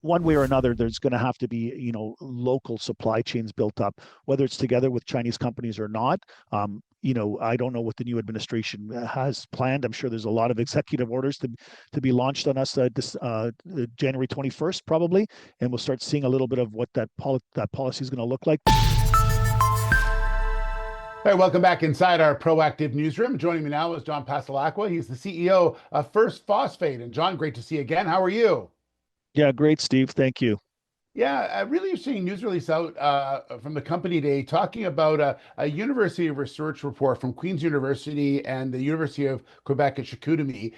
one way or another, there's going to have to be, local supply chains built up, whether it's together with Chinese companies or not. I don't know what the new administration has planned. I'm sure there's a lot of executive orders to be launched on us this January 21st, probably, and we'll start seeing a little bit of what that policy is going to look like. All right, welcome back inside our proactive newsroom. Joining me now is John Passalacqua. He's the CEO of First Phosphate. And John, great to see you again. How are you? Yeah, great, Steve. Thank you. Yeah, really interesting news release out from the company today talking about a university of research report from Queen's University and the University of Quebec at Chicoutimi,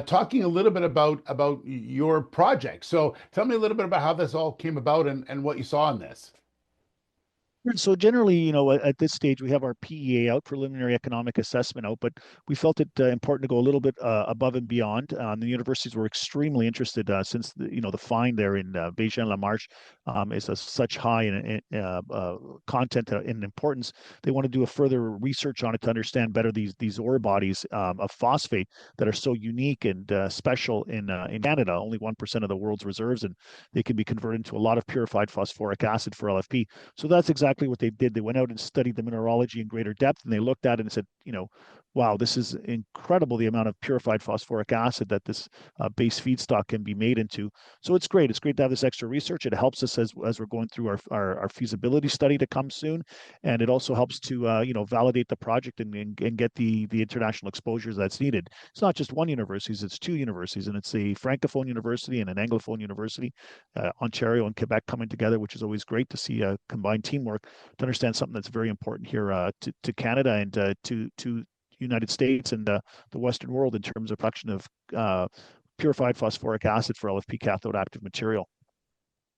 talking a little bit about your project. So tell me a little bit about how this all came about and what you saw in this. So generally, at this stage, we have our PEA out, preliminary economic assessment out, but we felt it important to go a little bit above and beyond. The universities were extremely interested since the find there in Bégin-Lamarche is such high in content and importance. They want to do a further research on it to understand better these ore bodies of phosphate that are so unique and special in Canada. Only 1% of the world's reserves, and they can be converted into a lot of purified phosphoric acid for LFP. So that's exactly what they did. They went out and studied the mineralogy in greater depth, and they looked at it and said, wow, this is incredible, the amount of purified phosphoric acid that this base feedstock can be made into. So it's great. It's great to have this extra research. It helps us as we're going through our feasibility study to come soon, and it also helps to validate the project and get the international exposures that's needed. It's not just one university; it's two universities, and it's a francophone university and an anglophone university, Ontario and Quebec coming together, which is always great to see combined teamwork to understand something that's very important here to Canada and to United States and the Western world in terms of production of purified phosphoric acid for LFP cathode active material.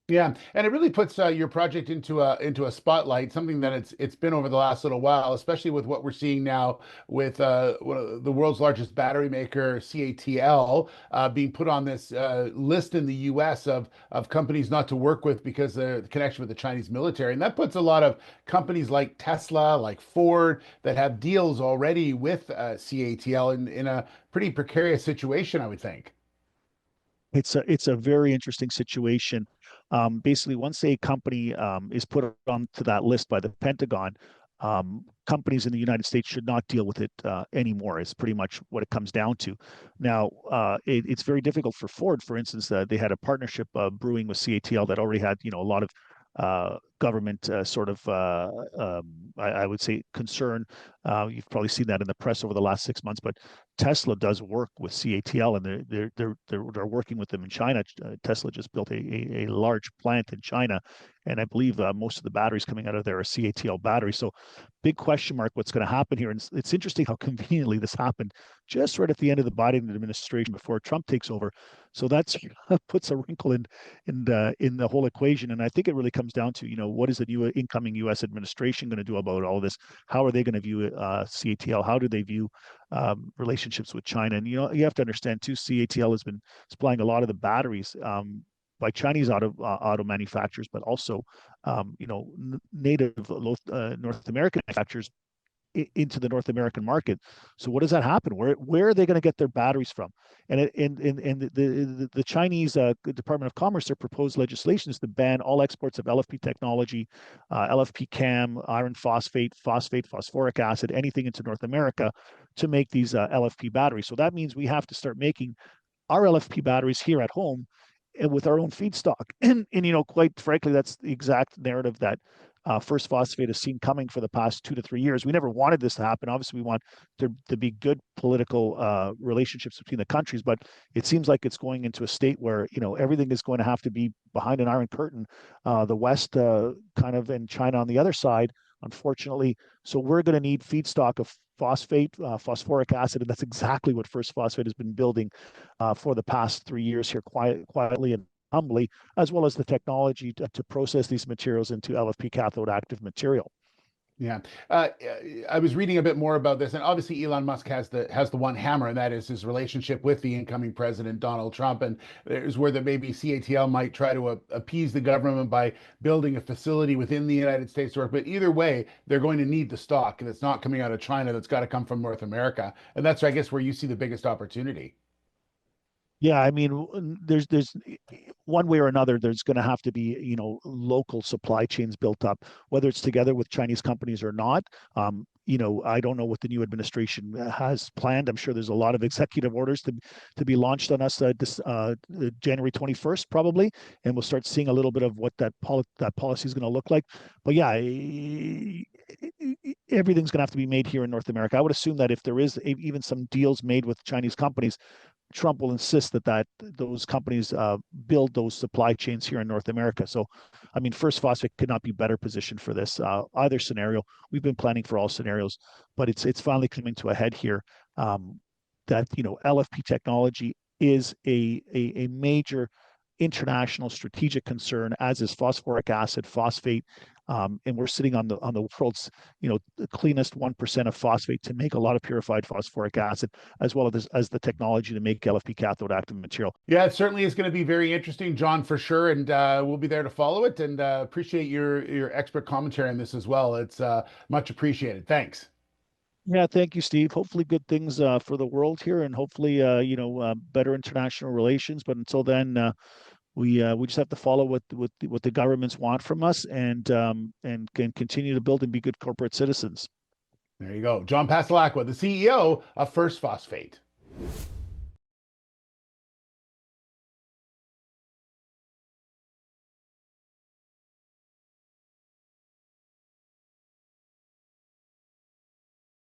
Yeah, and it really puts your project into a spotlight, something that it's been over the last little while, especially with what we're seeing now with one of the world's largest battery maker, CATL, being put on this list in the U.S. of companies not to work with because of the connection with the Chinese military, and that puts a lot of companies like Tesla, like Ford, that have deals already with CATL in a pretty precarious situation, I would think. It's a very interesting situation. Basically, once a company is put onto that list by the Pentagon, companies in the United States should not deal with it anymore. Is pretty much what it comes down to. Now, it's very difficult for Ford, for instance. They had a partnership brewing with CATL that already had a lot of government sort of, I would say, concern. You've probably seen that in the press over the last 6 months, but Tesla does work with CATL, and they're working with them in China. Tesla just built a large plant in China, and I believe most of the batteries coming out of there are CATL batteries. So, big question mark what's going to happen here. And it's interesting how conveniently this happened just right at the end of the Biden administration before Trump takes over. So that puts a wrinkle in the whole equation. And I think it really comes down to what is the new incoming U.S. administration going to do about all this? How are they going to view CATL? How do they view relationships with China? And you have to understand too, CATL has been supplying a lot of the batteries by Chinese auto manufacturers, but also native North American manufacturers into the North American market. So what does that happen? Where are they going to get their batteries from? And the Chinese Department of Commerce, their proposed legislation is to ban all exports of LFP technology, LFP CAM, iron phosphate, phosphoric acid, anything into North America to make these LFP batteries. So that means we have to start making our LFP batteries here at home and with our own feedstock. And quite frankly, that's the exact narrative that First Phosphate has seen coming for the past 2 to 3 years. We never wanted this to happen. Obviously, we want there to be good political relationships between the countries, but it seems like it's going into a state where everything is going to have to be behind an iron curtain. The West kind of, and China on the other side, unfortunately. So we're going to need feedstock of phosphate, phosphoric acid, and that's exactly what First Phosphate has been building for the past 3 years here, quietly and humbly, as well as the technology to process these materials into LFP cathode active material. Yeah, I was reading a bit more about this, and obviously Elon Musk has the one hammer, and that is his relationship with the incoming president Donald Trump. And there's where that maybe CATL might try to appease the government by building a facility within the United States. But either way, they're going to need the stock, and it's not coming out of China. That's got to come from North America, and that's, I guess, where you see the biggest opportunity. Yeah, I mean, there's one way or another, there's going to have to be, local supply chains built up, whether it's together with Chinese companies or not. I don't know what the new administration has planned. I'm sure there's a lot of executive orders to be launched on us January 21st, probably, and we'll start seeing a little bit of what that policy is going to look like. But yeah, everything's going to have to be made here in North America. I would assume that if there is even some deals made with Chinese companies, Trump will insist that those companies build those supply chains here in North America. So, I mean, First Phosphate could not be better positioned for this either scenario. We've been planning for all scenarios, but it's finally coming to a head here. That LFP technology is a major international strategic concern, as is phosphoric acid, phosphate, and we're sitting on the world's the cleanest 1% of phosphate to make a lot of purified phosphoric acid, as well as the technology to make LFP cathode active material. Yeah, it certainly is going to be very interesting, John, for sure, and we'll be there to follow it. And appreciate your expert commentary on this as well. It's much appreciated. Thanks. Yeah, thank you, Steve. Hopefully, good things for the world here, and hopefully, better international relations. But until then, we just have to follow what the governments want from us, and can continue to build and be good corporate citizens. There you go, John Passalacqua, the CEO of First Phosphate.